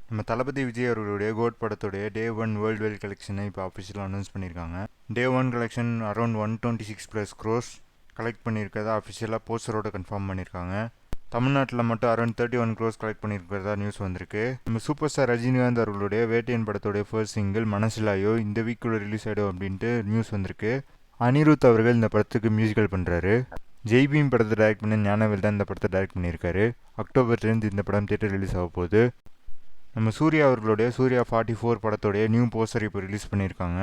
நம்ம தளபதி விஜய் அவர்களுடைய கோட் படத்துடைய டே ஒன் வேர்ல்டு வைட் கலெக்ஷனை இப்போ அஃபிஷியலாக அனௌன்ஸ் பண்ணியிருக்காங்க. Day one collection around 126+ collect பண்ணியிருக்கிறதா அஃபிஷியலாக போஸ்டரோட கன்ஃபார்ம் பண்ணியிருக்காங்க. தமிழ்நாட்டில் மட்டும் அரௌண்ட் 31 crores கலெக்ட் பண்ணியிருக்கிறதா நியூஸ் வந்திருக்கு. நம்ம சூப்பர் ஸ்டார் ரஜினிகாந்த் அவர்களுடைய வேட்டையன் படத்துடைய ஃபர்ஸ்ட் சிங்கிள் மனசிலாயோ இந்த வீக்குள்ள ரிலீஸ் ஆகிடும் அப்படின்ட்டு நியூஸ் வந்திருக்கு. அனிருத் அவர்கள் இந்த படத்துக்கு மியூசிக்கல் பண்ணுறாரு. ஜெய்பீம் படத்தை டைரக்ட் பண்ண ஞானவேல் தான் இந்த படத்தை டைரக்ட் பண்ணியிருக்காரு. அக்டோபர் 10 இந்த படம் தியேட்டர் ரிலீஸ் ஆக போகுது. நம்ம சூர்யா அவர்களுடைய சூர்யா 44 படத்தோடைய நியூ போஸ்டர் இப்போ ரிலீஸ் பண்ணியிருக்காங்க.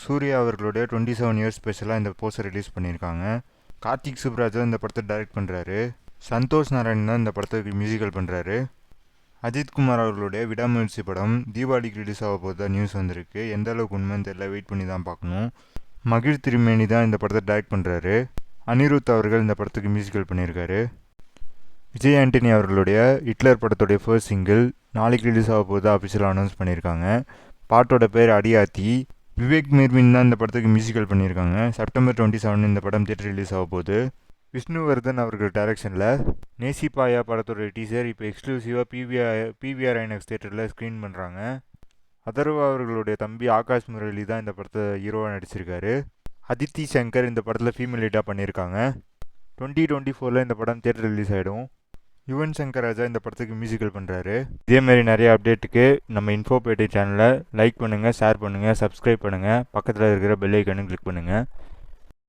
சூர்யா அவர்களுடைய 27 இயர்ஸ் ஸ்பெஷலாக இந்த போஸ்டர் ரிலீஸ் பண்ணியிருக்காங்க. கார்த்திக் சுப்ராஜ் இந்த படத்தை டைரக்ட் பண்ணுறாரு. சந்தோஷ் நாராயண் தான் இந்த படத்துக்கு மியூசிக்கல் பண்ணுறாரு. அஜித் குமார் அவர்களுடைய விடாமுயற்சி படம் தீபாவளிக்கு ரிலீஸ் ஆக போதா நியூஸ் வந்திருக்கு. எந்த அளவுக்கு உண்மைன்னு தெரியல, வெயிட் பண்ணி தான் பார்க்கணும். மகிழ் திருமேனி தான் இந்த படத்தை டைரக்ட் பண்ணுறாரு. அனிருத் அவர்கள் இந்த படத்துக்கு மியூசிக்கல் பண்ணியிருக்காரு. விஜய் ஆண்டனி அவர்களுடைய ஹிட்லர் படத்துடைய ஃபர்ஸ்ட் சிங்கிள் நாளைக்கு ரிலீஸ் ஆக போது அஃபிஷியலாக அனௌன்ஸ் பண்ணியிருக்காங்க. பாட்டோட பேர் அடியாத்தி. விவேக் மெர்வின் தான் இந்த படத்துக்கு மியூசிக்கல் பண்ணியிருக்காங்க. செப்டம்பர் 27 இந்த படம் தியேட்டர் ரிலீஸ் ஆக போகுது. விஷ்ணுவர்தன் அவர்கள் டைரக்ஷனில் நேசிபாயா படத்தோட டீசர் இப்போ எக்ஸ்க்ளூசிவாக பிவிஆர் ஐநாக்ஸ் தியேட்டரில் ஸ்க்ரீன் பண்ணுறாங்க. அதர்வா அவர்களுடைய தம்பி ஆகாஷ் முரளி தான் இந்த படத்தை ஹீரோவாக நடிச்சிருக்காரு. அதித்தி சங்கர் இந்த படத்தில் ஃபீமேல் லீடாக பண்ணியிருக்காங்க. 2024 இந்த படம் தியேட்டர் ரிலீஸ் ஆகிடும். யுவன் சங்கர் ராஜா இந்த படத்துக்கு மியூசிக்கல் பண்ணுறாரு. இதேமாரி நிறைய அப்டேட்டுக்கு நம்ம இன்ஃபோபேட்டை சேனலை லைக் பண்ணுங்கள், ஷேர் பண்ணுங்கள், சப்ஸ்கிரைப் பண்ணுங்கள், பக்கத்தில் இருக்கிற பெல் ஐக்கானும் கிளிக் பண்ணுங்கள்.